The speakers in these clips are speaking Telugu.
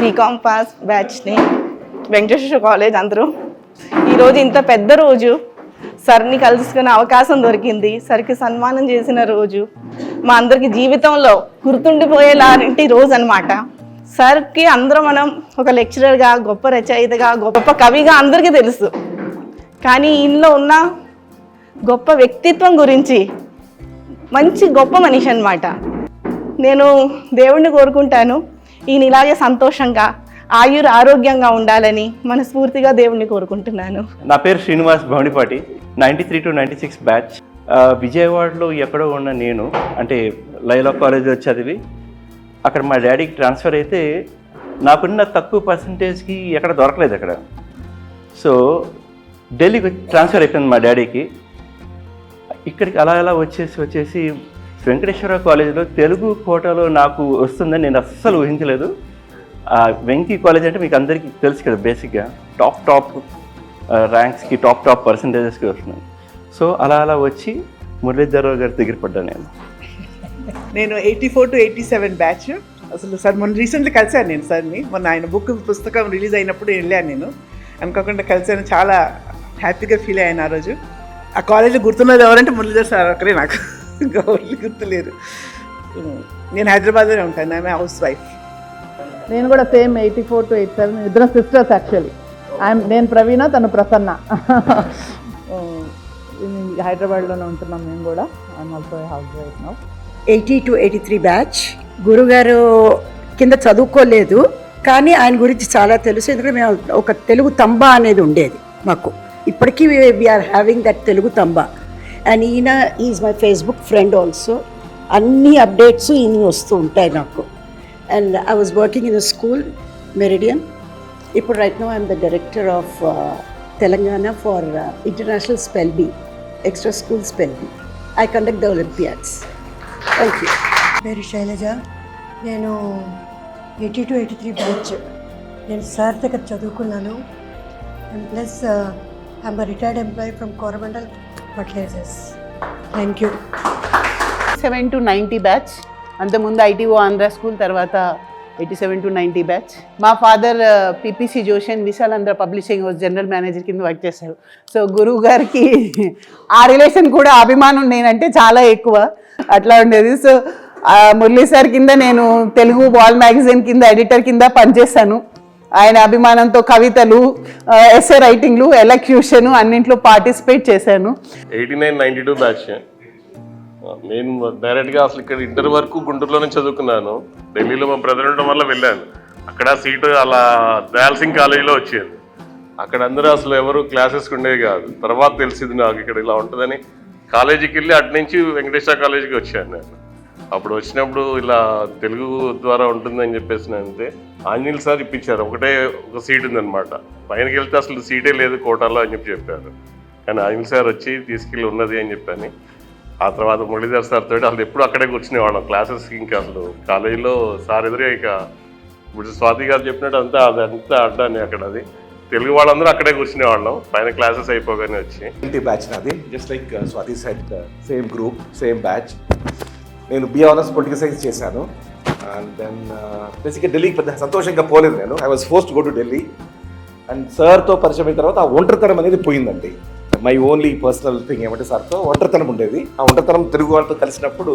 బీకామ్ పాస్ బ్యాచ్ని, వెంకటేశ్వర కాలేజ్ అందరూ. ఈరోజు ఇంత పెద్ద రోజు, సార్ని కలుసుకునే అవకాశం దొరికింది, సార్కి సన్మానం చేసిన రోజు, మా అందరికి జీవితంలో గుర్తుండిపోయేలాంటి రోజు అనమాట. సార్కి అందరం మనం ఒక లెక్చరర్గా, గొప్ప రచయితగా, గొప్ప కవిగా అందరికీ తెలుసు. కానీ ఇందులో ఉన్న గొప్ప వ్యక్తిత్వం గురించి, మంచి గొప్ప మనిషి అన్నమాట. నేను దేవుణ్ణి కోరుకుంటాను ఈయన ఇలాగే సంతోషంగా ఆరోగ్యంగా ఉండాలని మనస్ఫూర్తిగా దేవుణ్ణి కోరుకుంటున్నాను. నా పేరు శ్రీనివాస్ భవనిపాటి, 93 to 96 బ్యాచ్. విజయవాడలో ఎక్కడో ఉన్న నేను, అంటే లైలా కాలేజ్లో చదివి అక్కడ మా డాడీకి ట్రాన్స్ఫర్ అయితే నాకున్న తక్కువ పర్సంటేజ్కి ఎక్కడ దొరకలేదు అక్కడ. సో ఢిల్లీకి ట్రాన్స్ఫర్ అయిపోయింది మా డాడీకి. ఇక్కడికి అలా వచ్చేసి వెంకటేశ్వర కాలేజీలో తెలుగు కోటాలో నాకు వస్తుందని నేను అస్సలు ఊహించలేదు. వెంకీ కాలేజ్ అంటే మీకు అందరికీ తెలుసు కదా, బేసిక్గా టాప్ ర్యాంక్స్కి టాప్ పర్సంటేజెస్కి వస్తున్నాను. సో అలా వచ్చి మురళీధరరావు గారి దగ్గర పడ్డాను. నేను 84 to 87 బ్యాచ్. అసలు సార్ మొన్న రీసెంట్లీ కలిశాను నేను సార్ని. మొన్న ఆయన పుస్తకం రిలీజ్ అయినప్పుడు వెళ్ళాను నేను. అనుకోకుండా కలిశాను, చాలా హ్యాపీగా ఫీల్ అయ్యాను ఆ రోజు. ఆ కాలేజీలో గుర్తున్నది ఎవరంటే మురళీధర్ సార్ ఒక్కరే, నాకు ఇంకా వాళ్ళు గుర్తులేరు. నేను హైదరాబాద్లోనే ఉంటాను, ఆమె హౌస్ వైఫ్. నేను కూడా సేమ్ 84 to 87, ఇద్దరు సిస్టర్స్ యాక్చువల్లీ. నేను ప్రవీణ, తను ప్రసన్న. హైదరాబాద్లోనే ఉంటున్నాం మేము కూడా. I'm also house wife now. 80 to 83 batch. గురుగారు కింద చదువుకోలేదు, కానీ ఆయన గురించి చాలా తెలుసు. ఎందుకంటే మేము ఒక తెలుగు తంబా అనేది ఉండేది మాకు. ఇప్పటికీ వీఆర్ హ్యావింగ్ దట్ తెలుగు తంబా. అండ్ ఈయన is my Facebook friend also. అన్ని అప్డేట్స్ ఈయన వస్తూ ఉంటాయి నాకు. And I was working in a school, Meridian. ఇప్పుడు right now I'm the director of Telangana for international spell bee, extra school spell bee. I conduct the olympiads. Thank you. పేరు శైలజ. నేను 80 to 83 బ్యాచ్. నేను సార్ దగ్గర చదువుకున్నాను. And plus I'm retired employee from Coromandel fertilizers. Thank you. 87 to 90 batch. అంతకుముందు ఐటీఓ ఆంధ్ర స్కూల్, తర్వాత 87 to 90 బ్యాచ్. మా father PPC Joshi and Vishal Andhra publishing house general manager కింద వర్క్ చేశారు. సో గురువు గారికి ఆ రిలేషన్ కూడా, అభిమానం నేనంటే చాలా ఎక్కువ, అట్లా ఉండేది. సో మురళీ సార్ కింద నేను తెలుగు వాల్ మ్యాగజైన్ కింద ఎడిటర్ కింద పనిచేశాను. ఆయన అభిమానంతో కవితలు, ఎస్ఏ రైటింగ్లు, ఎలక్యూషన్ అన్నింట్లో పార్టిసిపేట్ చేశాను. 89-92 బ్యాచ్. నేను డైరెక్ట్గా అసలు ఇక్కడ ఇంటర్ వరకు గుంటూరులోనే చదువుకున్నాను. ఢిల్లీలో మా బ్రదర్ ఉండడం వల్ల వెళ్ళాను. అక్కడ సీటు అలా దయాల్ సింగ్ కాలేజీలో వచ్చేది. అక్కడ అందరూ అసలు ఎవరు క్లాసెస్కి ఉండేవి కాదు. తర్వాత తెలిసింది నాకు ఇక్కడ ఇలా ఉంటుందని. కాలేజీకి వెళ్ళి అటు నుంచి వెంకటేశ్వర కాలేజీకి వచ్చాను నేను. అప్పుడు వచ్చినప్పుడు ఇలా తెలుగు ద్వారా ఉంటుందని చెప్పేసి అంతే ఆంజనేయులు సార్ ఇప్పించారు. ఒక సీట్ ఉందన్నమాట. పైనకి వెళ్తే అసలు సీటే లేదు కోటాలో అని చెప్పారు. కానీ ఆంజనేయులు సార్ వచ్చి తీసుకెళ్ళి ఉన్నది అని చెప్పని. ఆ తర్వాత మురళీధర్ సార్ తోటి అసలు ఎప్పుడు అక్కడే కూర్చునేవాళ్ళం క్లాసెస్కి. ఇంకా అసలు కాలేజీలో సార్ ఎదురుగా ఇక ఇప్పుడు స్వాతి గారు చెప్పినట్టు అదంతా అడ్డాన్ని అక్కడ. అది తెలుగు వాళ్ళందరూ అక్కడే కూర్చునేవాళ్ళం పైన క్లాసెస్ అయిపోగానే వచ్చి. బ్యాచ్ నాది, just like Swathi said, same group, same batch. నేను బిఏ ఆనర్స్ పొలిటికల్ సైన్స్ చేశాను. అండ్ దెన్ బేసిక్గా ఢిల్లీకి పెద్ద సంతోషంగా పోలేదు నేను. I was forced to go to Delhi. And సార్తో పరిచయం అయిన తర్వాత ఆ ఒంటరితనం అనేది పోయిందండి. మై ఓన్లీ పర్సనల్ థింగ్ ఏమంటే సార్తో ఒంటరితనం ఉండేది. ఆ ఒంటరితనం తెలుగు వాళ్ళతో కలిసినప్పుడు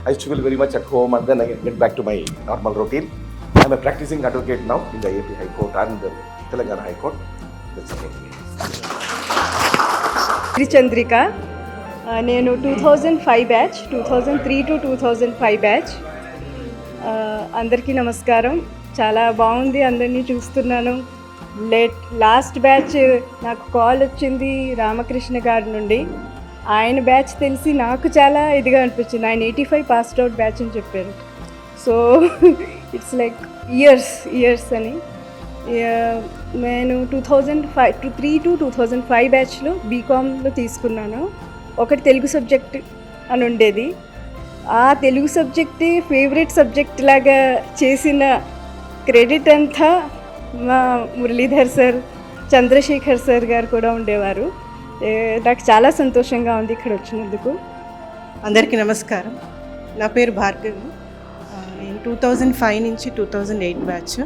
I used to feel very much at home. And then I get back to my normal routine. I'm a practising advocate now in the AP high court and Telangana high court. Chandrika. నేను 2005 బ్యాచ్, 2003 to 2005 బ్యాచ్. అందరికీ నమస్కారం. చాలా బాగుంది, అందరినీ చూస్తున్నాను. లాస్ట్ బ్యాచ్ నాకు కాల్ వచ్చింది రామకృష్ణ గారి నుండి. ఆయన బ్యాచ్ తెలిసి నాకు చాలా ఇదిగా అనిపించింది. ఆయన 85 పాస్డ్ అవుట్ బ్యాచ్ అని చెప్పారు. సో ఇట్స్ లైక్ ఇయర్స్ అని. నేను 2003 to 2005 బ్యాచ్లో బీకామ్లో తీసుకున్నాను. ఒకటి తెలుగు సబ్జెక్ట్ అని ఉండేది. ఆ తెలుగు సబ్జెక్టే ఫేవరెట్ సబ్జెక్ట్ లాగా చేసిన క్రెడిట్ అంతా మా మురళీధర్ సార్, చంద్రశేఖర్ సార్ గారు కూడా ఉండేవారు. నాకు చాలా సంతోషంగా ఉంది ఇక్కడ వచ్చినందుకు. అందరికీ నమస్కారం. నా పేరు భార్గవి. నేను 2005 నుంచి 2008 బ్యాచ్.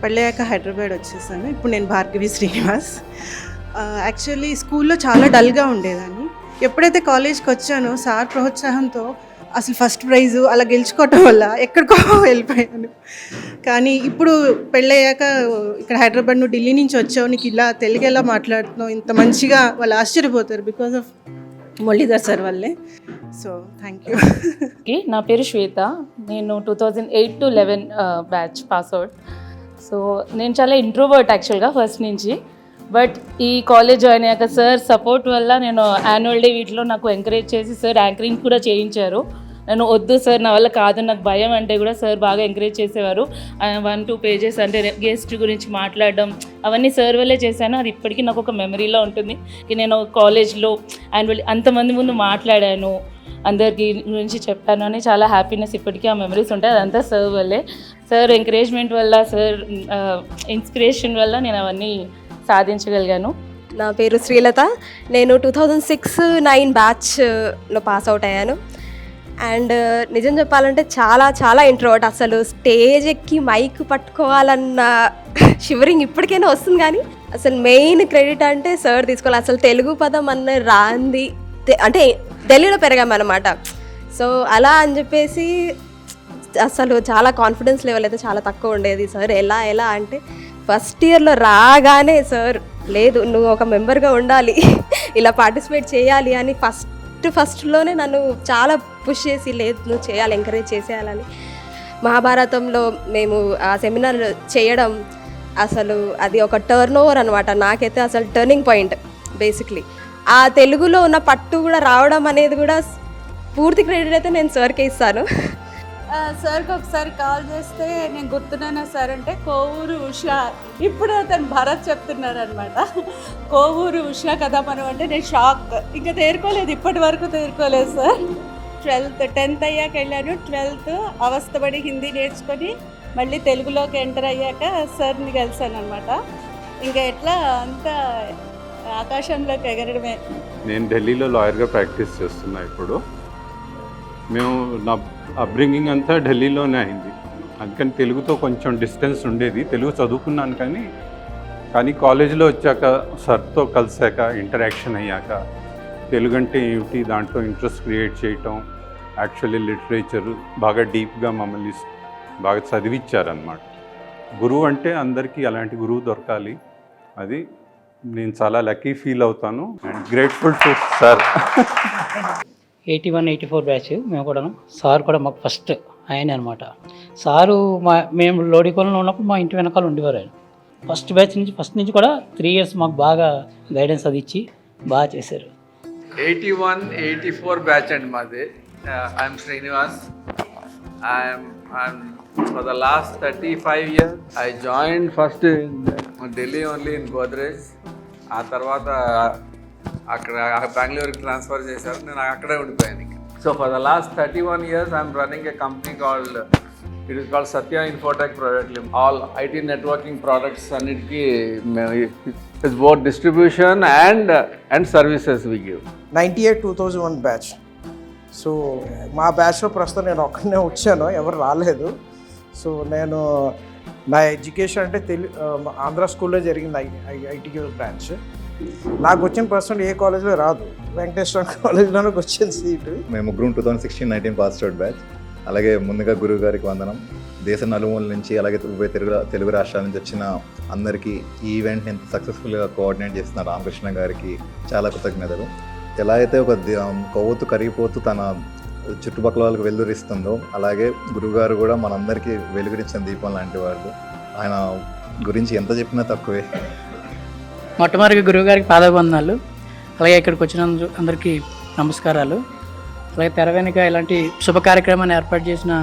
పెళ్ళయ్యాక హైదరాబాద్ వచ్చేసాను. ఇప్పుడు నేను భార్గవి శ్రీనివాస్. యాక్చువల్లీ స్కూల్లో చాలా డల్గా ఉండేదాన్ని. ఎప్పుడైతే కాలేజ్కి వచ్చానో సార్ ప్రోత్సాహంతో అసలు ఫస్ట్ ప్రైజు అలా గెలుచుకోవటం వల్ల ఎక్కడికో వెళ్ళిపోయాను. కానీ ఇప్పుడు పెళ్ళయ్యాక ఇక్కడ హైదరాబాద్ నువ్వు ఢిల్లీ నుంచి వచ్చావు, నీకు ఇలా తెలుగు ఎలా మాట్లాడుతున్నావు ఇంత మంచిగా, వాళ్ళు ఆశ్చర్యపోతారు బికాస్ ఆఫ్ మురళీధర్ సార్ వల్లే. So thank you. నా పేరు శ్వేత. నేను 2008 to 11 బ్యాచ్ పాస్అవుట్. సో నేను చాలా ఇంట్రోవర్ట్ యాక్చువల్గా ఫస్ట్ నుంచి. బట్ ఈ కాలేజ్ జాయిన్ అయ్యాక సార్ సపోర్ట్ వల్ల నేను యాన్యువల్ డే వీటిలో నాకు ఎంకరేజ్ చేసి సార్ యాంకరింగ్ కూడా చేయించారు. నేను వద్దు సార్, నా వల్ల కాదు, నాకు భయం అంటే కూడా సార్ బాగా ఎంకరేజ్ చేసేవారు. 1-2 పేజెస్ అంటే గెస్ట్ గురించి మాట్లాడడం అవన్నీ సార్ వల్లే చేశాను. అది ఇప్పటికీ నాకు ఒక మెమరీలో ఉంటుంది. నేను కాలేజ్లో యాన్యువల్ అంతమంది ముందు మాట్లాడాను, అందరికి గురించి చెప్పాను అని చాలా హ్యాపీనెస్ ఇప్పటికీ ఆ మెమరీస్ ఉంటాయి. అదంతా సార్ వల్లే. సార్ ఎంకరేజ్మెంట్ వల్ల, సార్ ఇన్స్పిరేషన్ వల్ల నేను అవన్నీ సాధించగలిగాను. నా పేరు శ్రీలత. నేను 2006-9 బ్యాచ్లో పాస్ అవుట్ అయ్యాను. అండ్ నిజం చెప్పాలంటే చాలా చాలా ఇంట్రోవర్ట్. అసలు స్టేజ్ ఎక్కి మైక్ పట్టుకోవాలన్న షివరింగ్ ఇప్పటికైనా వస్తుంది. కానీ అసలు మెయిన్ క్రెడిట్ అంటే సార్ తీసుకోవాలి. అసలు తెలుగు పదం అన్న రాంది అంటే ఢిల్లీలో పెరిగామన్నమాట. సో అలా అని చెప్పేసి అసలు చాలా కాన్ఫిడెన్స్ లెవెల్ అయితే చాలా తక్కువ ఉండేది. సార్ ఎలా అంటే ఫస్ట్ ఇయర్లో రాగానే సార్ లేదు నువ్వు ఒక మెంబర్గా ఉండాలి, ఇలా పార్టిసిపేట్ చేయాలి అని ఫస్ట్లోనే నన్ను చాలా పుష్ చేసి లేదు నువ్వు చేయాలి, ఎంకరేజ్ చేసేయాలని. మహాభారతంలో మేము ఆ సెమినార్ చేయడం అసలు అది ఒక టర్న్ ఓవర్ అనమాట. నాకైతే అసలు టర్నింగ్ పాయింట్ బేసిక్లీ. ఆ తెలుగులో ఉన్న పట్టు కూడా రావడం అనేది కూడా పూర్తి క్రెడిట్ అయితే నేను సార్కే ఇస్తాను. సార్కి ఒకసారి కాల్ చేస్తే నేను గుర్తున్నానా సార్ అంటే కోవూరు ఉషా, ఇప్పుడు అతను భరత్ చెప్తున్నారనమాట. కోవూరు ఉషా కదా మనం అంటే నేను షాక్, ఇంకా తేరుకోలేదు, ఇప్పటి వరకు తేరుకోలేదు సార్. 10th అయ్యాక వెళ్ళాను. 12th అవస్థపడి హిందీ నేర్చుకొని మళ్ళీ తెలుగులోకి ఎంటర్ అయ్యాక సార్ని కలిసాను అనమాట. ఇంకా ఎట్లా అంతా ఆకాశంలోకి ఎగరడమే. నేను ఢిల్లీలో లాయర్గా ప్రాక్టీస్ చేస్తున్నా ఇప్పుడు. మేము నా అప్బ్రింగింగ్ అంతా ఢిల్లీలోనే అయింది, అందుకని తెలుగుతో కొంచెం డిస్టెన్స్ ఉండేది. తెలుగు చదువుకున్నాను కానీ కాలేజీలో వచ్చాక సార్తో కలిసాక ఇంటరాక్షన్ అయ్యాక తెలుగు అంటే ఏమిటి, దాంట్లో ఇంట్రెస్ట్ క్రియేట్ చేయటం, యాక్చువల్లీ లిటరేచర్ బాగా డీప్గా మమ్మల్ని బాగా చదివించారనమాట. గురువు అంటే అందరికీ అలాంటి గురువు దొరకాలి, అది నేను చాలా లక్కీ ఫీల్ అవుతాను and grateful to sir. 81-84 batch మేము కూడా. సార్ కూడా మాకు ఫస్ట్ ఆయనే అనమాట. సారు మేము లోడికోలంలో ఉన్నప్పుడు మా ఇంటి వెనకాల ఉండేవారు ఆయన. ఫస్ట్ నుంచి కూడా 3 years మాకు బాగా గైడెన్స్ అది ఇచ్చి బాగా చేశారు. 81-84 బ్యాచ్ అండి మాది. I'm Srinivas. I'm for the last 35 years I join first in Delhi only in Godrej. ఆ తర్వాత అక్కడ బెంగళూరుకి ట్రాన్స్ఫర్ చేశారు, నేను అక్కడే ఉండిపోయాను. So for the last 31 years I'm running a company called it is called Satya Infotech Private Limited. All IT networking products అన్నిటికీ it's both distribution and services we give. 98-2001 batch. So మా బ్యాచ్లో ప్రస్తుతం నేను ఒక్కనే వచ్చాను, ఎవరు రాలేదు. సో నేను నా ఎడ్యుకేషన్ అంటే ఆంధ్ర స్కూల్లో జరిగింది, ఐటీక్యూ బ్రాంచ్. నాకు వచ్చిన పర్సెంట్ ఏ కాలేజ్లో రాదు, వెంకటేశ్వర కాలేజ్లోనే వచ్చింది సీటు. మేము ముగ్గురు 2016-19 పాస్ అవుట్ బ్యాచ్. అలాగే ముందుగా గురువు గారికి వందనం. దేశ నలుమూల నుంచి అలాగే ఉభయ తెలుగు రాష్ట్రాల నుంచి వచ్చిన అందరికీ ఈ ఈవెంట్ని ఎంత సక్సెస్ఫుల్గా కోఆర్డినేట్ చేస్తున్న రామకృష్ణ గారికి చాలా కృతజ్ఞతలు. ఎలా అయితే ఒక కొవ్వొత్తు కరిగిపోతూ తన చుట్టుపక్కల వాళ్ళకి వెలుగురిస్తుందో అలాగే గురువుగారు కూడా మనందరికీ వెలుగురిచ్చిన దీపం లాంటి వాళ్ళు. ఆయన గురించి ఎంత చెప్పినా తక్కువే. మొట్టమొదటి గురువుగారికి పాదవందనాలు. అలాగే ఇక్కడికి వచ్చిన అందరికీ నమస్కారాలు. అలాగే తెర వెనుక ఇలాంటి శుభ కార్యక్రమాన్ని ఏర్పాటు చేసిన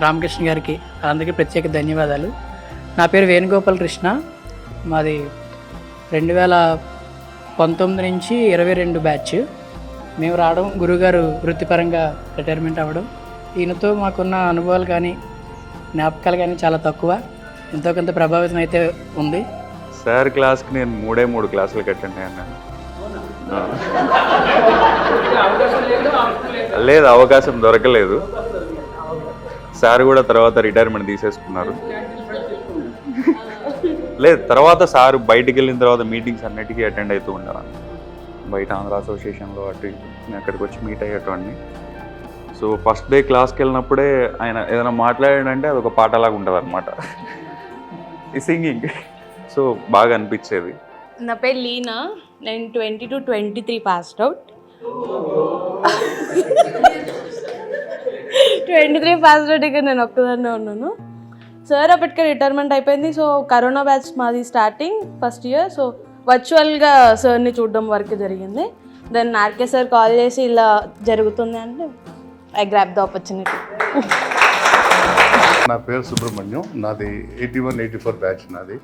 రామకృష్ణ గారికి అందరికీ ప్రత్యేక ధన్యవాదాలు. నా పేరు వేణుగోపాల్ కృష్ణ. మాది 2019 నుంచి 22 బ్యాచ్. మేము రావడం, గురువుగారు వృత్తిపరంగా రిటైర్మెంట్ అవ్వడం, ఈయనతో మాకున్న అనుభవాలు కానీ జ్ఞాపకాలు కానీ చాలా తక్కువ, ఎంతో కొంత ప్రభావితం అయితే ఉంది. సార్ క్లాస్కి నేను 3 క్లాసులకు అటెండ్ అయ్యాను. లేదు, అవకాశం దొరకలేదు. సార్ కూడా తర్వాత రిటైర్మెంట్ తీసేసుకున్నారు. లేదు, తర్వాత సార్ బయటికి వెళ్ళిన తర్వాత మీటింగ్స్ అన్నిటికీ అటెండ్ అవుతూ ఉండేవాడిని. బయట ఆంధ్ర అసోసియేషన్లో అటు ఇటు నేను అక్కడికి వచ్చి మీట్ అయ్యేటవాడిని. సో ఫస్ట్ డే క్లాస్కి వెళ్ళినప్పుడే ఆయన ఏదైనా మాట్లాడాడంటే అది ఒక పాటలాగా ఉంటుంది అనమాట, ఈ సింగింగ్. సో బాగా అనిపించేది. నా పేరు లీనా, నేను 22-23 పాస్డ్ అవుట్. 23 పాస్డ్ అవుట్ ఇక్కడ నేను ఒక్కదాన్నే ఉన్నాను. సార్ అప్పటికే రిటైర్మెంట్ అయిపోయింది. సో కరోనా బ్యాచ్ మాది స్టార్టింగ్ ఫస్ట్ ఇయర్. సో వర్చువల్గా సార్ని చూడడం వరకు జరిగింది. దెన్ ఆర్కే సార్ కాల్ చేసి ఇలా జరుగుతుంది అంటే ఐ గ్రాబ్ ద ఆపర్చునిటీ. నా పేరు సుబ్రహ్మణ్యం, నాది 81-84 బ్యాచ్ నాది.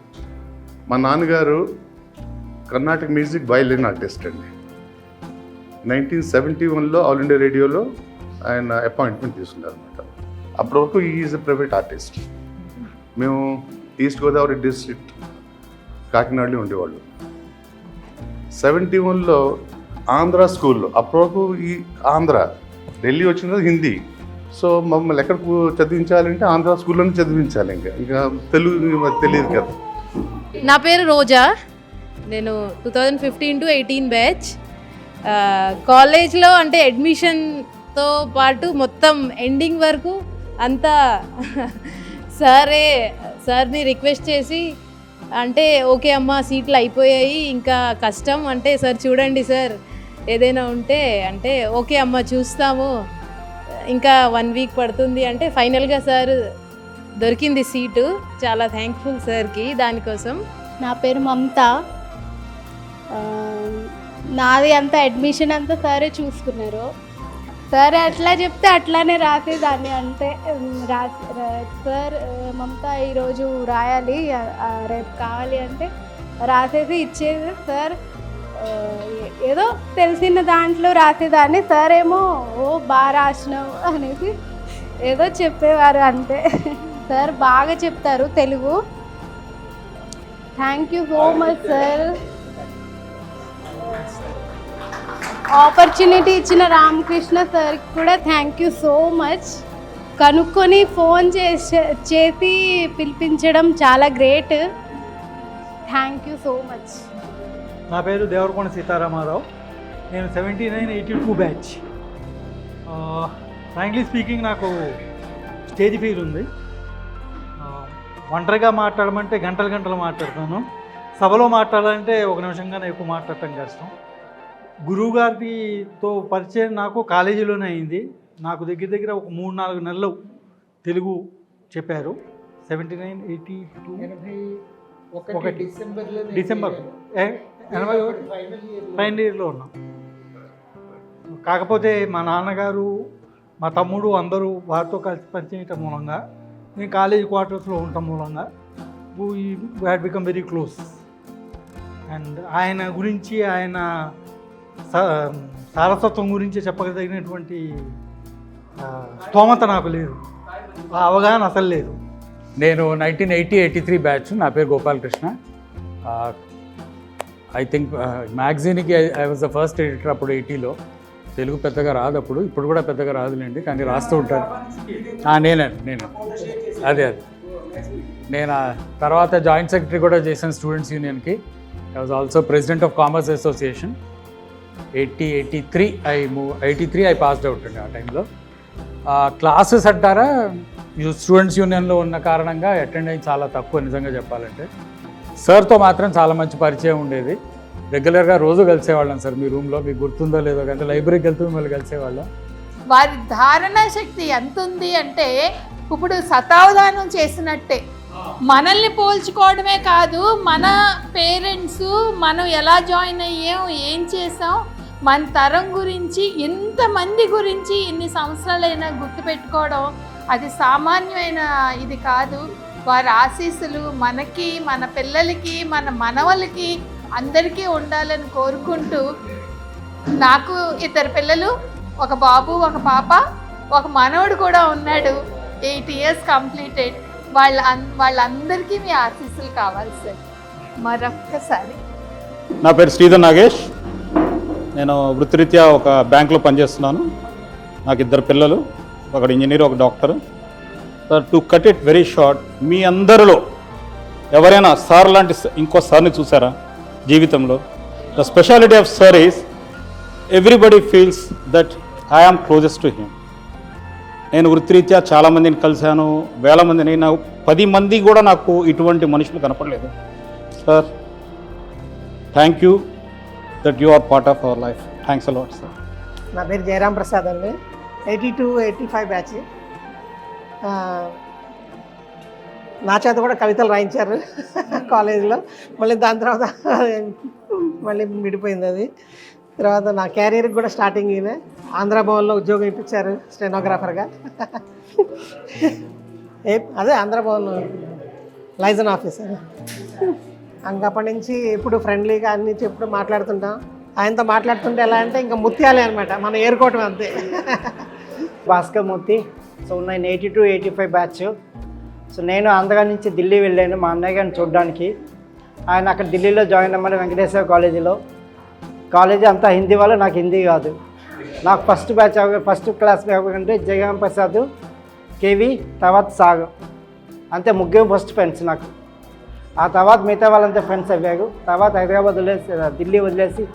మా నాన్నగారు కర్ణాటక మ్యూజిక్ వయలిన్ ఆర్టిస్ట్ అండి. 1971లో ఆల్ ఇండియా రేడియోలో ఆయన అపాయింట్మెంట్ తీసుకున్నారు అనమాట. అప్పటి వరకు ఈజ్ ఎ ప్రైవేట్ ఆర్టిస్ట్. మేము ఈస్ట్ గోదావరి డిస్ట్రిక్ట్ కాకినాడలో ఉండేవాళ్ళు. 71లో ఆంధ్ర స్కూల్లో, అప్పటి వరకు ఈ ఆంధ్ర, ఢిల్లీ వచ్చినది హిందీ. సో మమ్మల్ని ఎక్కడికి చదివించాలంటే ఆంధ్ర స్కూల్లోనే చదివించాలి. ఇంకా తెలుగు తెలియదు కదా. నా పేరు రోజా, నేను 2015-18 బ్యాచ్. కాలేజ్లో అంటే అడ్మిషన్తో పాటు మొత్తం ఎండింగ్ వరకు అంతా సార్ని రిక్వెస్ట్ చేసి అంటే ఓకే అమ్మ సీట్లు అయిపోయాయి ఇంకా కష్టం అంటే సార్ చూడండి సార్ ఏదైనా ఉంటే అంటే ఓకే అమ్మ చూస్తాము ఇంకా 1 వీక్ పడుతుంది అంటే ఫైనల్గా సార్ దొరికింది సీటు. చాలా థ్యాంక్ఫుల్ సార్కి దానికోసం. నా పేరు మమత. నాది అంతా అడ్మిషన్ అంతా సారే చూసుకున్నారు. సరే అట్లా చెప్తే అట్లానే రాసేదాన్ని అంతే. సార్ మమత ఈరోజు రాయాలి రేపు కావాలి అంటే రాసేసి ఇచ్చేది. సార్ ఏదో తెలిసిన దాంట్లో రాసేదాన్ని. సార్ ఏమో ఓ బాగా రాసినావు అనేసి ఏదో చెప్పేవారు అంతే. సార్ బాగా చెప్తారు Telugu. Thank you so much sir. Opportunity ఇచ్చిన రామకృష్ణ సార్కి కూడా థ్యాంక్ యూ సో మచ్. కనుక్కొని ఫోన్ చేసి పిలిపించడం చాలా great. Thank you so much. నా పేరు దేవరకొండ సీతారామారావు, నేను 79-82 బ్యాచ్. ఫ్రాంక్లీ స్పీకింగ్ నాకు స్టేజ్ ఫీల్ ఉంది. ఒంటరిగా మాట్లాడమంటే గంటలు గంటలు మాట్లాడతాను. సభలో మాట్లాడాలంటే 1 నిమిషంగానే ఎక్కువ మాట్లాడటం కష్టం. గురువు గారితో పరిచయం నాకు కాలేజీలోనే అయింది. నాకు దగ్గర దగ్గర ఒక 3-4 నెలలు తెలుగు చెప్పారు. 79-82 డిసెంబర్ 81 ఫైనల్ ఇయర్లో ఉన్నాం. కాకపోతే మా నాన్నగారు మా తమ్ముడు అందరూ వారితో కలిసి పనిచేయటం మూలంగా నేను కాలేజీ క్వార్టర్స్లో ఉండటం మూలంగా we had become very close. And ఆయన గురించి ఆయన సారసత్వం గురించి చెప్పగలిగినటువంటి స్తోమత నాకు లేదు, ఆ అవగాహన అసలు లేదు. నేను 1980-83 బ్యాచ్. నా పేరు గోపాలకృష్ణ. ఐ థింక్ మ్యాగజైన్కి I was the first editor అప్పుడు 80లో. తెలుగు పెద్దగా రాదు అప్పుడు, ఇప్పుడు కూడా పెద్దగా రాదులేండి, కానీ రాస్తూ ఉంటాను. నేనే అదే నేను తర్వాత జాయింట్ సెక్రటరీ కూడా చేశాను స్టూడెంట్స్ యూనియన్కి. I was also president of commerce association. 83 I passed out అండి. ఆ టైంలో క్లాసెస్ అంటారా, స్టూడెంట్స్ యూనియన్లో ఉన్న కారణంగా అటెండ్ అయ్యి చాలా తక్కువ నిజంగా చెప్పాలంటే. సార్తో మాత్రం చాలా మంచి పరిచయం ఉండేది. రెగ్యులర్గా రోజు కలిసేవాళ్ళం సార్. మీ రూమ్లో మీకు గుర్తుందో లేదో కానీ లైబ్రరీకి వెళ్తూ మిమ్మల్ని కలిసేవాళ్ళం. వారి ధారణ శక్తి ఎంత ఉంది అంటే ఇప్పుడు శతావధానం చేసినట్టే. మనల్ని పోల్చుకోవడమే కాదు, మన పేరెంట్స్ మనం ఎలా జాయిన్ అయ్యాం, ఏం చేసాం, మన తరం గురించి ఎంతమంది గురించి ఎన్ని సంవత్సరాలైనా గుర్తుపెట్టుకోవడం అది సామాన్యమైన ఇది కాదు. వారి ఆశీస్సులు మనకి, మన పిల్లలకి, మన మనవలకి అందరికీ ఉండాలని కోరుకుంటూ, నాకు 2 పిల్లలు, ఒక బాబు ఒక పాప, ఒక మనవడు కూడా ఉన్నాడు. 8 years కంప్లీటెడ్. వాళ్ళందరికీ మీ ఆశీస్సులు కావాలి సార్ మరొక్కసారి. నా పేరు శ్రీధర్ నాగేష్. నేను వృత్తిరీత్యా ఒక బ్యాంకులో పనిచేస్తున్నాను. నాకు 2 పిల్లలు, ఒకడు ఇంజనీర్, ఒక doctor. To cut it very short, మీ అందరిలో ఎవరైనా సార్ లాంటి ఇంకో సార్ని చూసారా జీవితంలో? The speciality of sir is everybody feels that I am closest to him. నేను వృత్తిరీత్యా చాలామందిని కలిశాను, వేల మందిని, నాకు 10 మంది కూడా నాకు ఇటువంటి మనుషులు కనపడలేదు. Sir, thank you that you are part of our life. Thanks a lot sir. నా పేరు జయరాం ప్రసాద్ అండి. 82-85 బ్యాచ్. నా చేత కూడా కవితలు రాయించారు కాలేజీలో. మళ్ళీ దాని తర్వాత మళ్ళీ విడిపోయింది అది. తర్వాత నా క్యారియర్కి కూడా స్టార్టింగ్ ఈయన. ఆంధ్ర భవన్లో ఉద్యోగం ఇప్పించారు స్టెనోగ్రాఫర్గా. అదే ఆంధ్ర భవన్ లైజన్ ఆఫీసర్. అప్పటి నుంచి ఎప్పుడు ఫ్రెండ్లీగా అన్ని ఎప్పుడు మాట్లాడుతుంటాం. ఆయనతో మాట్లాడుతుంటే ఎలా అంటే ఇంకా ముత్యాలే అనమాట, మనం ఏరుకోవటం అంతే. భాస్కర్ మూర్తి. సో నేను 82-85 బ్యాచ్. సో నేను ఆంధ్ర నుంచి ఢిల్లీ వెళ్ళాను మా అన్నయ్య గారిని చూడడానికి. ఆయన అక్కడ ఢిల్లీలో జాయిన్ అయ్యారు వెంకటేశ్వర కాలేజీలో. కాలేజీ అంతా హిందీ వల్ల నాకు హిందీ కాదు. నాకు ఫస్ట్ క్లాస్ అంటే జగన్ ప్రసాద్, కేవి, తర్వాత సాగర్, అంతే ముగ్గురు ఫస్ట్ ఫ్రెండ్స్ నాకు. ఆ తర్వాత మిగతా వాళ్ళంతా ఫ్రెండ్స్ అయ్యారు. తర్వాత హైదరాబాద్ వదిలేసి ఢిల్లీ వదిలేసి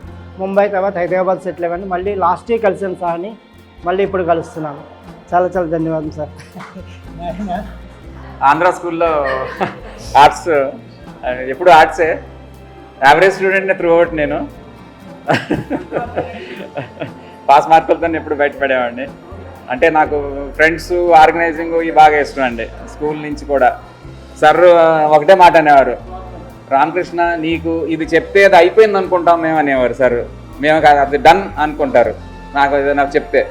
ముంబై, తర్వాత హైదరాబాద్ సెటిల్ అయ్యాను. మళ్ళీ లాస్ట్ ఇయర్ కలిసాను సార్ని, మళ్ళీ ఇప్పుడు కలుస్తున్నాను. చాలా చాలా ధన్యవాదాలు సార్. ఆంధ్ర స్కూల్లో ఆర్ట్స్, ఎప్పుడు ఆర్ట్సే. యావరేజ్ స్టూడెంట్ని త్రూ అవుట్ నేను. పాస్ మార్కులతో ఎప్పుడు బయటపడేవాడిని. అంటే నాకు ఫ్రెండ్స్, ఆర్గనైజింగ్ ఇవి బాగా ఇష్టం అండి. స్కూల్ నుంచి కూడా సార్ ఒకటే మాట అనేవారు, రామకృష్ణ నీకు ఇది చెప్తే అది అయిపోయింది అనుకుంటాం మేము అనేవారు సార్. మేము కాదు, అది డన్ అనుకుంటారు. నాకు చెప్తే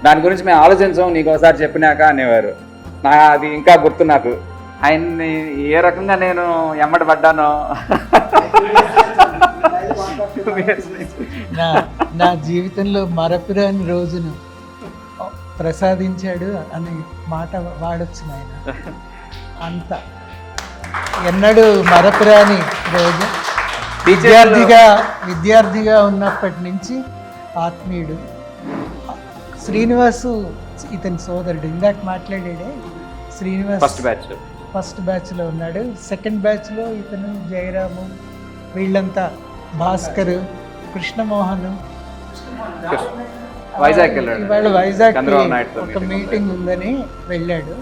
దాని గురించి మేము ఆలోచించాం, నీకు ఒకసారి చెప్పినాక అనేవారు. అది ఇంకా గుర్తు నాకు. ఆయన్ని ఏ రకంగా నేను ఎమ్మడి పడ్డానో. నా జీవితంలో మరపురాని రోజును ప్రసాదించాడు అనే మాట వాడొచ్చు ఆయన. అంత ఎన్నడూ మరపురాని రోజు. విద్యార్థిగా ఉన్నప్పటి నుంచి ఆత్మీయుడు. శ్రీనివాసు ఇతని సోదరుడు, ఇందాక మాట్లాడాడే శ్రీనివాస్ ఫస్ట్ బ్యాచ్లో ఉన్నాడు. సెకండ్ బ్యాచ్లో ఇతను జయరాము, వీళ్ళంతా భాస్కర్, కృష్ణమోహన్ వైజాగ్ ఇవాళ వైజాగ్ ఒక మీటింగ్ ఉందని వెళ్ళాడు.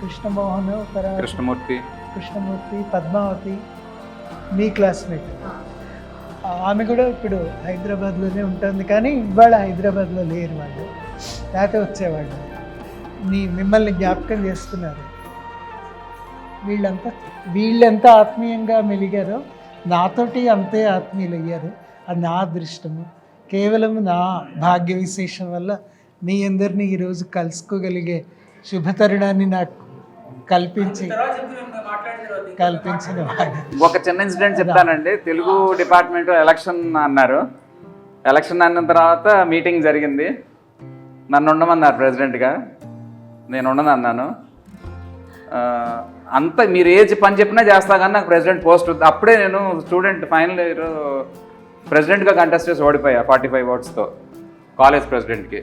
కృష్ణమోహన్, కృష్ణమూర్తి, పద్మావతి మీ క్లాస్మేట్. ఆమె కూడా ఇప్పుడు హైదరాబాద్లోనే ఉంటుంది, కానీ ఇవాళ హైదరాబాద్లో లేరు వాళ్ళు, లేకపోతే వచ్చేవాళ్ళు. మిమ్మల్ని జ్ఞాపకం చేస్తున్నారు. వీళ్ళెంత ఆత్మీయంగా మెలిగారో నాతోటి అంతే ఆత్మీయులు అయ్యారు. అది నా అదృష్టము. కేవలం నా భాగ్య విశేషం వల్ల మీ అందరినీ ఈరోజు కలుసుకోగలిగే శుభతరుణాన్ని నాకు కల్పించిన వాడు. ఒక చిన్న ఇన్సిడెంట్ చెప్తానండి. తెలుగు డిపార్ట్మెంట్ ఎలక్షన్ అన్నారు. ఎలక్షన్ అన్న తర్వాత మీటింగ్ జరిగింది. నన్ను ఉండమన్నారు ప్రెసిడెంట్గా. నేను ఉండను అన్నాను. అంత మీరు ఏ పని చెప్పినా చేస్తా కానీ నాకు ప్రెసిడెంట్ పోస్ట్ ఉంది. అప్పుడే నేను స్టూడెంట్ ఫైనల్ ఇయర్ ప్రెసిడెంట్గా కంటెస్ట్ చేసి ఓడిపోయా 45 ఓట్స్తో కాలేజ్ ప్రెసిడెంట్కి.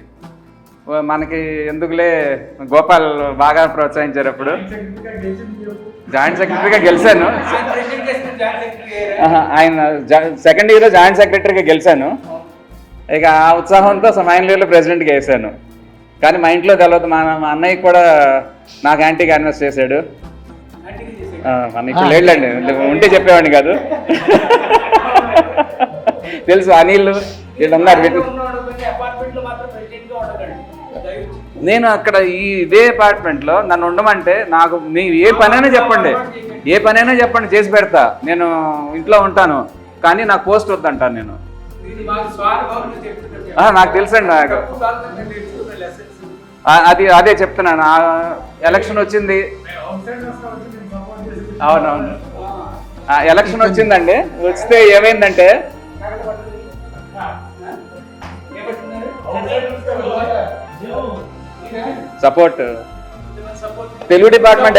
మనకి ఎందుకులే గోపాల్ బాగా ప్రోత్సహించారు. అప్పుడు జాయింట్ సెక్రటరీగా గెలిచాను. ఆయన సెకండ్ ఇయర్లో జాయింట్ సెక్రటరీగా గెలిచాను. ఇక ఆ ఉత్సాహంతో ఫైనల్ ఇయర్లో ప్రెసిడెంట్గా వేసాను. కానీ మా ఇంట్లో తెలియదు. మా అన్నయ్య కూడా నాకు యాంటీగా ఇన్వెస్ట్ చేశాడు. మన ఇప్పుడు లేడండి, ఉంటే చెప్పేవాడిని కాదు. తెలుసు అనిల్ వీళ్ళు ఉన్నారు. నేను అక్కడ ఇదే అపార్ట్మెంట్లో నన్ను ఉండమంటే నాకు మీరు ఏ పనైనా చెప్పండి చేసి పెడతా. నేను ఇంట్లో ఉంటాను కానీ నాకు పోస్ట్ వద్దంటాను నేను. నాకు తెలుసండి. నాకు అదే చెప్తున్నాను. ఎలక్షన్ వచ్చింది. అవునవును, ఎలక్షన్ వచ్చిందండి. వస్తే ఏమైందంటే సపోర్ట్ తెలుగు డిపార్ట్మెంట్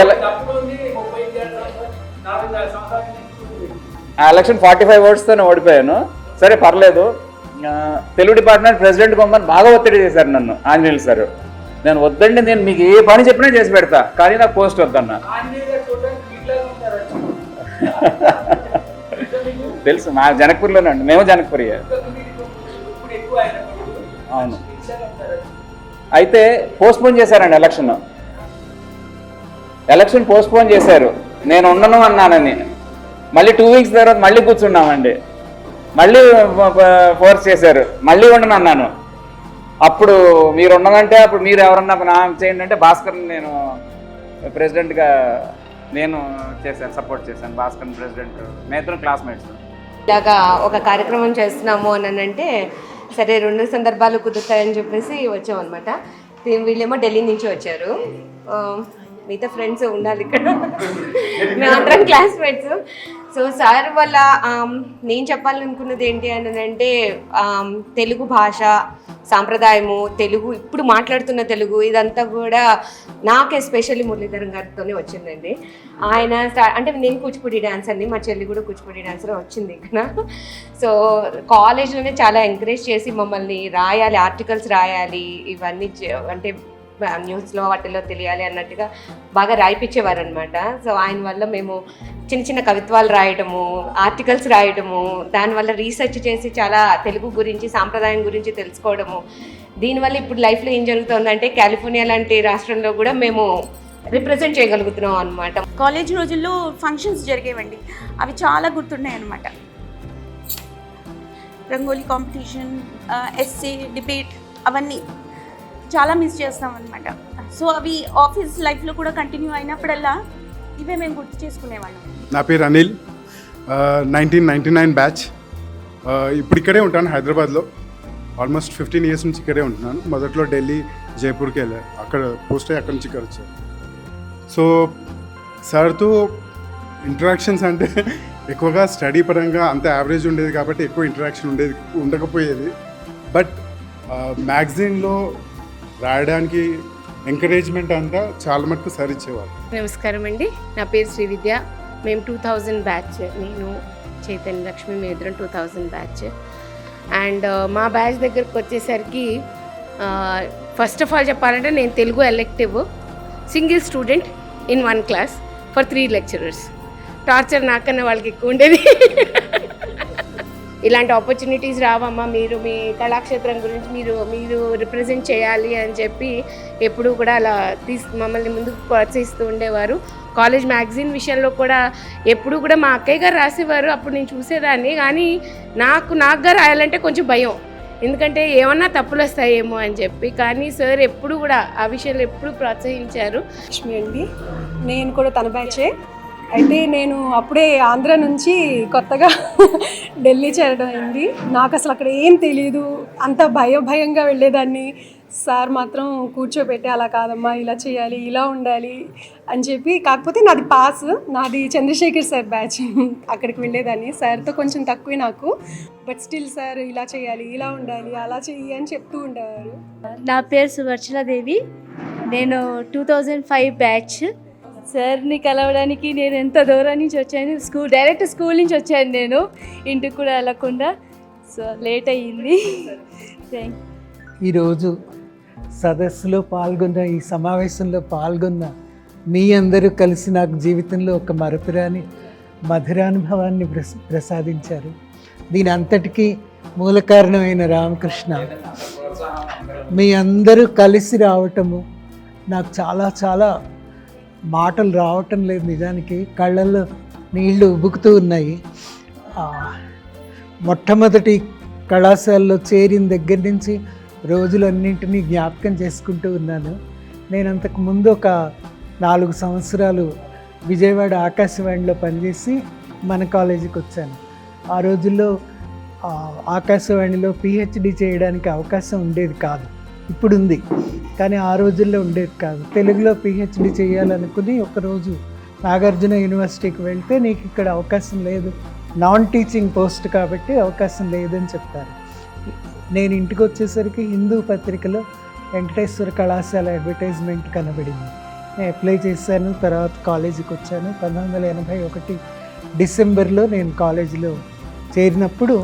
ఎలక్షన్ 45 ఓట్స్తోనే ఓడిపోయాను. సరే పర్లేదు. తెలుగు డిపార్ట్మెంట్ ప్రెసిడెంట్ బొమ్మని బాగా ఒత్తిడి చేశారు నన్ను, ఆంజనేయులు సార్. నేను వద్దండి, నేను మీకు ఏ పని చెప్పినా చేసి పెడతా, కానీ నాకు పోస్ట్ వద్దన్నా. తెలుసు, మా జనక్పూర్లోనే అండి, మేము జనక్పూరియే. అవును, అయితే పోస్ట్పోన్ చేశారండి ఎలక్షన్ పోస్ట్పోన్ చేశారు. నేను ఉండను అన్నానని మళ్ళీ 2 వీక్స్ తర్వాత మళ్ళీ కూర్చున్నామండి, మళ్ళీ ఫోర్స్ చేశారు, మళ్ళీ ఉండను అన్నాను. అప్పుడు మీరు ఉండదంటే అప్పుడు మీరు ఎవరన్నా చేయండి అంటే భాస్కర్ నేను ప్రెసిడెంట్గా నేను చేశాను, సపోర్ట్ చేశాను. భాస్కర్ ప్రెసిడెంట్, మేమిద్దరం క్లాస్మేట్స్. ఇలాగా ఒక కార్యక్రమం చేస్తున్నాము అని అంటే సరే 2 సందర్భాలు కుదురుతాయని చెప్పేసి వచ్చామన్నమాట. వీళ్ళేమో ఢిల్లీ నుంచి వచ్చారు, మిగతా ఫ్రెండ్స్ ఉండాలి ఇక్కడ, మేమందరం క్లాస్మేట్స్. సో సార్ వల్ల నేను చెప్పాలనుకున్నది ఏంటి అని అంటే తెలుగు భాష సాంప్రదాయము, తెలుగు ఇప్పుడు మాట్లాడుతున్న తెలుగు, ఇదంతా కూడా నాకు ఎస్పెషల్లీ మురళీధరన్ గారితోనే వచ్చిందండి. ఆయన అంటే నేను కూచిపూడి డాన్సర్ని, మా చెల్లి కూడా కూచిపూడి డాన్సర్ వచ్చింది ఇక్కడ. సో కాలేజ్లోనే చాలా ఎంకరేజ్ చేసి మమ్మల్ని రాయాలి, ఆర్టికల్స్ రాయాలి, ఇవన్నీ అంటే న్యూస్లో వాటిల్లో తెలియాలి అన్నట్టుగా బాగా రాయిపించేవారు అనమాట. సో ఆయన వల్ల మేము చిన్న చిన్న కవిత్వాలు రాయటము, ఆర్టికల్స్ రాయటము, దానివల్ల రీసెర్చ్ చేసి చాలా తెలుగు గురించి సాంప్రదాయం గురించి తెలుసుకోవడము. దీనివల్ల ఇప్పుడు లైఫ్లో ఏం జరుగుతుందంటే కాలిఫోర్నియా లాంటి రాష్ట్రంలో కూడా మేము రిప్రజెంట్ చేయగలుగుతున్నాం అనమాట. కాలేజ్ రోజుల్లో ఫంక్షన్స్ జరిగేవండి, అవి చాలా గుర్తున్నాయి అనమాట. రంగోలీ కాంపిటీషన్, ఎస్సే, డిబేట్, అవన్నీ చాలా మిస్ చేస్తాం అనమాట. సో అవి ఆఫీస్ లైఫ్లో కూడా కంటిన్యూ అయినప్పుడల్లా ఇవే మేము గుర్తు చేసుకునేవాళ్ళం. నా పేరు అనిల్, 1999 బ్యాచ్. ఇప్పుడు ఇక్కడే ఉంటాను హైదరాబాద్లో, ఆల్మోస్ట్ 15 ఇయర్స్ నుంచి ఇక్కడే ఉంటున్నాను. మొదట్లో ఢిల్లీ, జైపూర్కి వెళ్ళాను, అక్కడ పోస్ట్ అయ్యి అక్కడి నుంచి ఇక్కడ వచ్చాను. సో సార్తో ఇంటరాక్షన్స్ అంటే ఎక్కువగా స్టడీ పరంగా అంత యావరేజ్ ఉండేది కాబట్టి ఎక్కువ ఇంటరాక్షన్ ఉండకపోయేది. బట్ మ్యాగజైన్లో రాయడానికి ఎంకరేజ్మెంట్ అంతా చాలా మటుకు సార్ ఇచ్చేవారు. నమస్కారం అండి, నా పేరు శ్రీవిద్య. మేము 2000 బ్యాచ్, నేను చైతన్య లక్ష్మి, మేము ఇద్దరం 2000 బ్యాచ్. అండ్ మా బ్యాచ్ దగ్గరకు వచ్చేసరికి ఫస్ట్ ఆఫ్ ఆల్ చెప్పాలంటే నేను Telugu elective, single student in 1 class for 3 lecturers. Torture నాకన్నా వాళ్ళకి ఎక్కువ ఉండేది. ఇలాంటి ఆపర్చునిటీస్ రావమ్మా, మీరు మీ కళాక్షేత్రం గురించి మీరు రిప్రజెంట్ చేయాలి అని చెప్పి ఎప్పుడూ కూడా అలా మమ్మల్ని ముందుకు ప్రోత్సహిస్తూ ఉండేవారు. కాలేజ్ మ్యాగజైన్ విషయంలో కూడా ఎప్పుడు కూడా మా అక్కయ్య గారు రాసేవారు, అప్పుడు నేను చూసేదాన్ని. కానీ నాకుగా రాయాలంటే కొంచెం భయం, ఎందుకంటే ఏమన్నా తప్పులు వస్తాయేమో అని చెప్పి. కానీ సార్ ఎప్పుడు కూడా ఆ విషయంలో ఎప్పుడు ప్రోత్సహించారు. లక్ష్మి అండి, నేను కూడా తన బ్యాచే. అయితే నేను అప్పుడే ఆంధ్ర నుంచి కొత్తగా ఢిల్లీ చేరడం అయింది. నాకు అసలు అక్కడ ఏం తెలియదు, అంత భయంగా వెళ్ళేదాన్ని. సార్ మాత్రం కూర్చోబెట్టి అలా కాదమ్మా, ఇలా చేయాలి, ఇలా ఉండాలి అని చెప్పి. కాకపోతే నాది పాస్, నాది చంద్రశేఖర్ సార్ బ్యాచ్, అక్కడికి వెళ్ళేదాన్ని. సార్తో కొంచెం తక్కువే నాకు, బట్ స్టిల్ సార్ ఇలా చేయాలి, ఇలా ఉండాలి, అలా చెయ్యి అని చెప్తూ ఉండేవారు. నా పేరు సువర్చలాదేవి, నేను 2005 బ్యాచ్. సార్ని కలవడానికి నేను ఎంత దూరం నుంచి వచ్చాను, డైరెక్ట్ స్కూల్ నుంచి వచ్చాను నేను, ఇంటికి కూడా వెళ్ళకుండా. సో లేట్ అయ్యింది. ఈరోజు సదస్సులో పాల్గొన్న, ఈ సమావేశంలో పాల్గొన్న మీ అందరూ కలిసి నాకు జీవితంలో ఒక మరపురాని మధురానుభవాన్ని ప్రసాదించారు. దీని అంతటికీ మూల కారణమైన రామకృష్ణ, మీ అందరూ కలిసి రావటము నాకు చాలా చాలా మాటలు రావటం లేదు, నిజానికి కళ్ళల్లో నీళ్లు ఉబుకుతూ ఉన్నాయి. మొట్టమొదటి కళాశాలలో చేరిన దగ్గర నుంచి రోజులన్నింటినీ జ్ఞాపకం చేసుకుంటూ ఉన్నాను. నేను అంతకుముందు ఒక 4 సంవత్సరాలు విజయవాడ ఆకాశవాణిలో పనిచేసి మన కాలేజీకి వచ్చాను. ఆ రోజుల్లో ఆకాశవాణిలో పిహెచ్డి చేయడానికి అవకాశం ఉండేది కాదు, ఇప్పుడు ఉంది కానీ ఆ రోజుల్లో ఉండేది కాదు. తెలుగులో పిహెచ్డి చేయాలనుకుని ఒకరోజు నాగార్జున యూనివర్సిటీకి వెళ్తే నీకు ఇక్కడ అవకాశం లేదు, నాన్ టీచింగ్ పోస్ట్ కాబట్టి అవకాశం లేదని చెప్తారు. నేను ఇంటికి వచ్చేసరికి హిందూ పత్రికలో వెంకటేశ్వర కళాశాల అడ్వర్టైజ్మెంట్ కనబడింది. నేను అప్లై చేశాను, తర్వాత కాలేజీకి వచ్చాను. 1981 డిసెంబర్లో నేను కాలేజీలో చేరినప్పుడు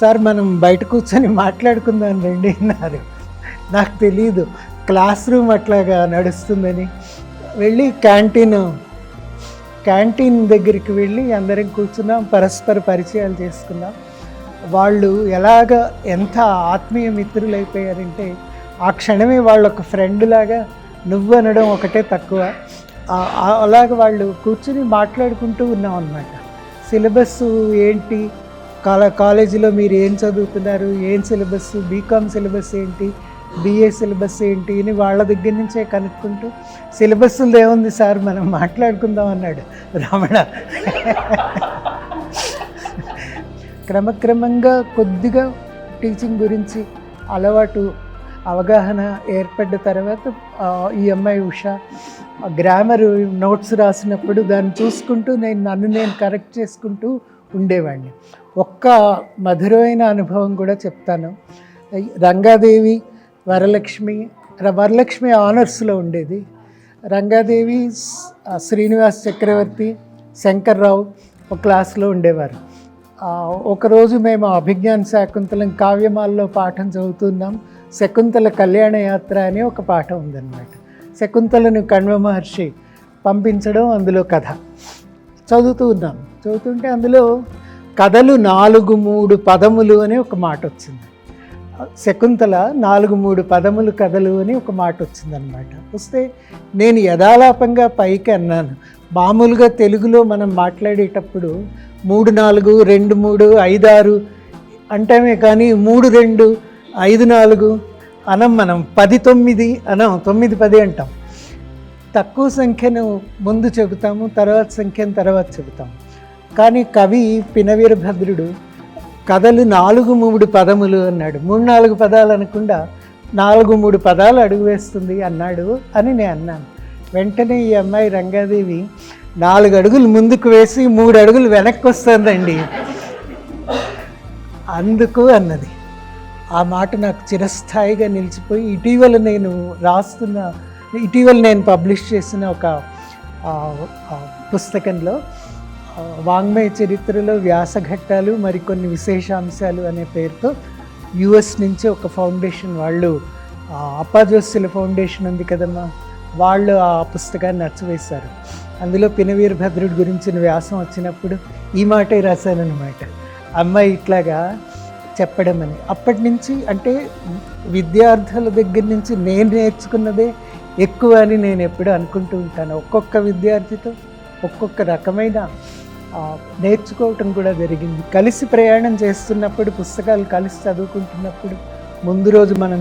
సార్ మనం బయట కూర్చొని మాట్లాడుకుందాం రండి అన్నారు. నాకు తెలియదు క్లాస్ రూమ్ అట్లాగా నడుస్తుందని. వెళ్ళి క్యాంటీన్ క్యాంటీన్ దగ్గరికి వెళ్ళి అందరం కూర్చున్నాం, పరస్పర పరిచయాలు చేసుకున్నాం. వాళ్ళు ఎంత ఆత్మీయ మిత్రులు అయిపోయారంటే ఆ క్షణమే వాళ్ళు ఒక ఫ్రెండ్ లాగా నువ్వు అనడం ఒకటే తక్కువ. అలాగ వాళ్ళు కూర్చుని మాట్లాడుకుంటూ ఉన్నాం అన్నమాట. సిలబస్ ఏంటి, కాలేజీలో మీరు ఏం చదువుతున్నారు, ఏం సిలబస్, బీకామ్ సిలబస్ ఏంటి, బిఏ సిలబస్ ఏంటి అని వాళ్ళ దగ్గర నుంచే కనుక్కుంటూ, సిలబస్లు ఏముంది సార్ మనం మాట్లాడుకుందాం అన్నాడు రమణ. క్రమక్రమంగా కొద్దిగా టీచింగ్ గురించి అవగాహన ఏర్పడ్డ తర్వాత ఈ అమ్మాయి ఉష గ్రామర్ నోట్స్ రాసినప్పుడు దాన్ని చూసుకుంటూ నన్ను నేను కరెక్ట్ చేసుకుంటూ ఉండేవాడిని. ఒక్క మధురమైన అనుభవం కూడా చెప్తాను. రంగాదేవి, వరలక్ష్మి ఆనర్స్లో ఉండేది. రంగాదేవి, శ్రీనివాస్ చక్రవర్తి, శంకర్రావు ఒక క్లాస్లో ఉండేవారు. ఒకరోజు మేము అభిజ్ఞాన శాకుంతలం కావ్యమాల్లో పాఠం చదువుతున్నాం. శకుంతల కళ్యాణ యాత్ర అని ఒక పాఠం ఉందన్నమాట. శకుంతలను కణ్వ మహర్షి పంపించడం, అందులో కథ చదువుతుంటే అందులో కథలు 4-3 పదములు అని ఒక మాట వచ్చింది. శకుంతల 4-3 పదములు కథలు అని ఒక మాట వచ్చిందనమాట. వస్తే నేను యథాలాపంగా పైకి అన్నాను. మామూలుగా తెలుగులో మనం మాట్లాడేటప్పుడు 3-4, 2-3, 5-6 అంటామే కానీ 3-2, 5-4 అనం. మనం 10-9 అనం, 9-10 అంటాం. తక్కువ సంఖ్యను ముందు చెబుతాము, తర్వాత సంఖ్యను తర్వాత చెబుతాము. కానీ కవి పినవీరభద్రుడు కథలు 4-3 పదములు అన్నాడు. 3-4 పదాలు అనకుండా 4-3 పదాలు అడుగు వేస్తుంది అన్నాడు అని నేను అన్నాను. వెంటనే ఈ అమ్మాయి రంగాదేవి 4 అడుగులు ముందుకు వేసి 3 అడుగులు వెనక్కి వస్తుందండి అందుకు అన్నది. ఆ మాట నాకు చిరస్థాయిగా నిలిచిపోయి ఇటీవల నేను పబ్లిష్ చేసిన ఒక పుస్తకంలో వాంగ్మయ చరిత్రలో వ్యాసఘట్టాలు మరికొన్ని విశేషాంశాలు అనే పేరుతో యుఎస్ నుంచి ఒక ఫౌండేషన్ వాళ్ళు, అప్పాజోస్యుల ఫౌండేషన్ ఉంది కదమ్మా, వాళ్ళు ఆ పుస్తకాన్ని నచ్చవేశారు. అందులో పినవీరభద్రుడి గురించిన వ్యాసం వచ్చినప్పుడు ఈ మాటే రాశానన్నమాట. అమ్మాయి ఇట్లాగా చెప్పడం అని. అప్పటి నుంచి అంటే విద్యార్థుల దగ్గర నుంచి నేను నేర్చుకున్నదే ఎక్కువ అని నేను ఎప్పుడూ అనుకుంటూ ఉంటాను. ఒక్కొక్క విద్యార్థితో ఒక్కొక్క రకమైన నేర్చుకోవటం కూడా జరిగింది. కలిసి ప్రయాణం చేస్తున్నప్పుడు, పుస్తకాలు కలిసి చదువుకుంటున్నప్పుడు ముందు రోజు మనం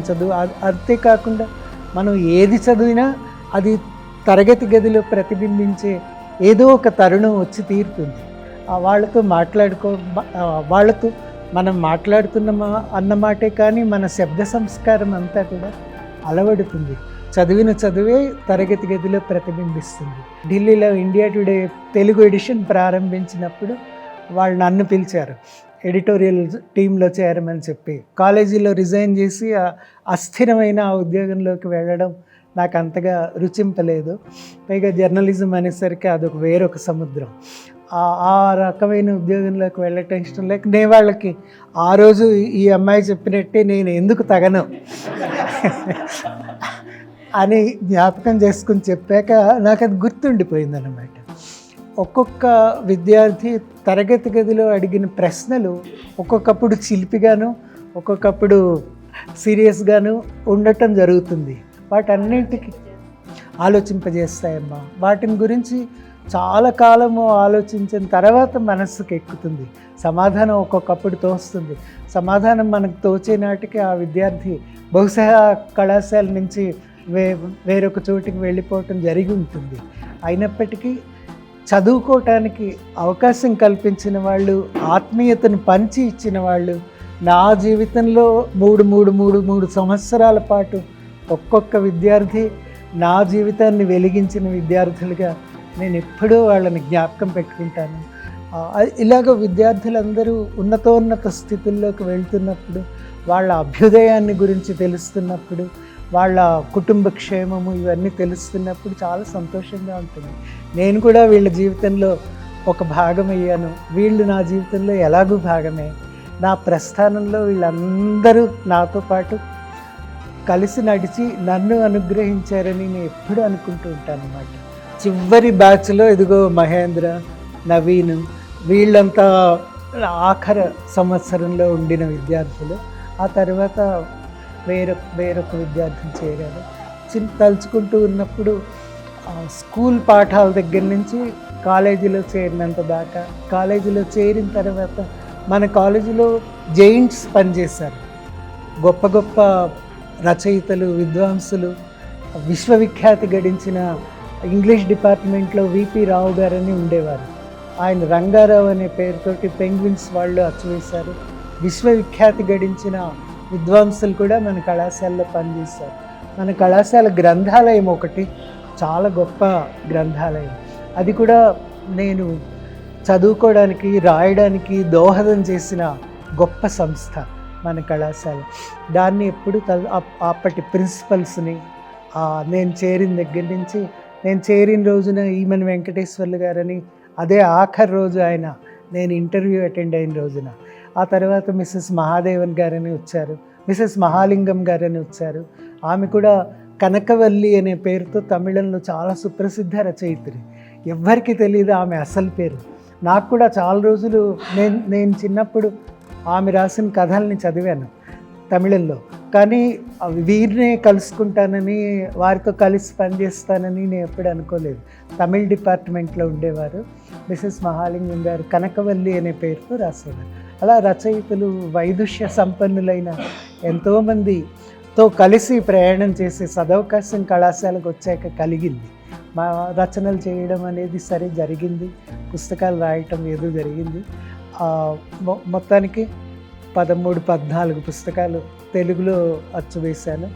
అంతేకాకుండా మనం ఏది చదివినా అది తరగతి గదిలో ప్రతిబింబించే ఏదో ఒక తరుణం వచ్చి తీరుతుంది. వాళ్ళతో వాళ్ళతో మనం మాట్లాడుతున్నమా అన్నమాటే కానీ మన శబ్ద సంస్కారం అంతా కూడా అలవడుతుంది. చదివిన చదువే తరగతి గదిలో ప్రతిబింబిస్తుంది. ఢిల్లీలో ఇండియా టుడే తెలుగు ఎడిషన్ ప్రారంభించినప్పుడు వాళ్ళు నన్ను పిలిచారు ఎడిటోరియల్ టీంలో చేరమని చెప్పి. కాలేజీలో రిజైన్ చేసి అస్థిరమైన ఆ ఉద్యోగంలోకి వెళ్ళడం నాకు అంతగా రుచింపలేదు. పైగా జర్నలిజం అనేసరికి అదొక వేరొక సముద్రం. ఆ రకమైన ఉద్యోగంలోకి వెళ్ళటం ఇష్టం లేక నేను వాళ్ళకి ఆ రోజు ఈ అమ్మాయి చెప్పినట్టే నేను ఎందుకు తగను అని జ్ఞాపకం చేసుకుని చెప్పాక నాకు అది గుర్తుండిపోయిందన్నమాట. ఒక్కొక్క విద్యార్థి తరగతి గదిలో అడిగిన ప్రశ్నలు ఒక్కొక్కప్పుడు చిలిపిగాను ఒక్కొక్కప్పుడు సీరియస్గాను ఉండటం జరుగుతుంది. వాటన్నింటికి ఆలోచింపజేస్తాయమ్మా. వాటిని గురించి చాలా కాలము ఆలోచించిన తర్వాత మనస్సుకు ఎక్కుతుంది. సమాధానం ఒక్కొక్కప్పుడు తోస్తుంది. సమాధానం మనకు తోచే నాటికి ఆ విద్యార్థి బహుశా కళాశాల నుంచి వేరొక చోటికి వెళ్ళిపోవటం జరిగి ఉంటుంది. అయినప్పటికీ చదువుకోవటానికి అవకాశం కల్పించిన వాళ్ళు, ఆత్మీయతను పంచి ఇచ్చిన వాళ్ళు, నా జీవితంలో 3 సంవత్సరాల పాటు ఒక్కొక్క విద్యార్థి నా జీవితాన్ని వెలిగించిన విద్యార్థులుగా నేను ఎప్పుడూ వాళ్ళని జ్ఞాపకం పెట్టుకుంటాను. ఇలాగ విద్యార్థులందరూ ఉన్నతోన్నత స్థితుల్లోకి వెళ్తున్నప్పుడు, వాళ్ళ అభ్యుదయాన్ని గురించి తెలుస్తున్నప్పుడు, వాళ్ళ కుటుంబ క్షేమము ఇవన్నీ తెలుస్తున్నప్పుడు చాలా సంతోషంగా ఉంటుంది. నేను కూడా వీళ్ళ జీవితంలో ఒక భాగమయ్యాను. వీళ్ళు నా జీవితంలో ఎలాగూ భాగమే. నా ప్రస్థానంలో వీళ్ళందరూ నాతో పాటు కలిసి నడిచి నన్ను అనుగ్రహించారని నేను ఎప్పుడూ అనుకుంటూ ఉంటాను అన్నమాట. చివరి బ్యాచ్లో ఇదిగో మహేంద్ర, నవీన్ వీళ్ళంతా ఆఖరి సంవత్సరంలో ఉండిన విద్యార్థులు. ఆ తర్వాత వేరొక విద్యార్థులు చేరారు. తలుచుకుంటూ ఉన్నప్పుడు స్కూల్ పాఠాల దగ్గర నుంచి కాలేజీలో చేరినంత దాకా, కాలేజీలో చేరిన తర్వాత మన కాలేజీలో జైంట్స్ పనిచేశారు. గొప్ప గొప్ప రచయితలు, విద్వాంసులు, విశ్వవిఖ్యాతి గడించిన ఇంగ్లీష్ డిపార్ట్మెంట్లో విపి రావు గారని ఉండేవారు. ఆయన రంగారావు అనే పేరుతోటి పెంగ్విన్స్ వాళ్ళు అచ్చువేశారు. విశ్వవిఖ్యాతి గడించిన విద్వాంసులు కూడా మన కళాశాలలో పనిచేశారు. మన కళాశాల గ్రంథాలయం ఒకటి చాలా గొప్ప గ్రంథాలయం. అది కూడా నేను చదువుకోవడానికి, రాయడానికి దోహదం చేసిన గొప్ప సంస్థ మన కళాశాల. దాన్ని ఎప్పుడు అప్పటి ప్రిన్సిపల్స్ని నేను చేరిన దగ్గర నుంచి, నేను చేరిన రోజున ఈమెన్ వెంకటేశ్వర్లు గారని, అదే ఆఖరి రోజు ఆయన నేను ఇంటర్వ్యూ అటెండ్ అయిన రోజున, ఆ తర్వాత మిస్సెస్ మహాదేవన్ గారని వచ్చారు, మిస్సెస్ మహాలింగం గారని వచ్చారు. ఆమె కూడా కనకవల్లి అనే పేరుతో తమిళంలో చాలా సుప్రసిద్ధ రచయిత్రి. ఎవ్వరికీ తెలియదు ఆమె అసలు పేరు. నాకు కూడా చాలా రోజులు నేను చిన్నప్పుడు ఆమె రాసిన కథల్ని చదివాను తమిళంలో, కానీ వీరినే కలుసుకుంటానని, వారితో కలిసి పనిచేస్తానని నేను ఎప్పుడు అనుకోలేదు. తమిళ్ డిపార్ట్మెంట్లో ఉండేవారు. మిసెస్ మహాలింగం గారు కనకవల్లి అనే పేరుతో రాసేవారు. అలా రచయితలు, వైదుష్య సంపన్నులైన ఎంతోమందితో కలిసి ప్రయాణం చేసే సదవకాశం కళాశాలకు వచ్చాక కలిగింది. మా రచనలు చేయడం అనేది సరే జరిగింది, పుస్తకాలు రాయటం ఏదో జరిగింది. మొత్తానికి 13-14 పుస్తకాలు తెలుగులో అచ్చువేశాను,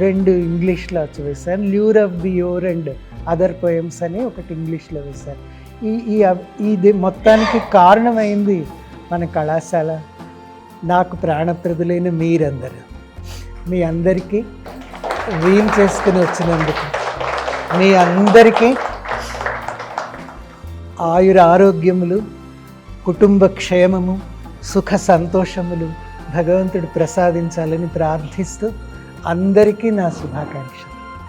2 ఇంగ్లీష్లో అచ్చువేశాను. Lure of the yore and other poems అని ఒకటి ఇంగ్లీష్లో వేశాను. ఇది మొత్తానికి కారణమైంది మన కళాశాల, నాకు ప్రాణప్రదులైన మీరందరూ. మీ అందరికీ వీలు చేసుకుని వచ్చినందుకు మీ అందరికీ ఆయుర ఆరోగ్యములు, కుటుంబ క్షేమము, సుఖ సంతోషములు భగవంతుడు ప్రసాదించాలని ప్రార్థిస్తూ అందరికీ నా శుభాకాంక్షలు.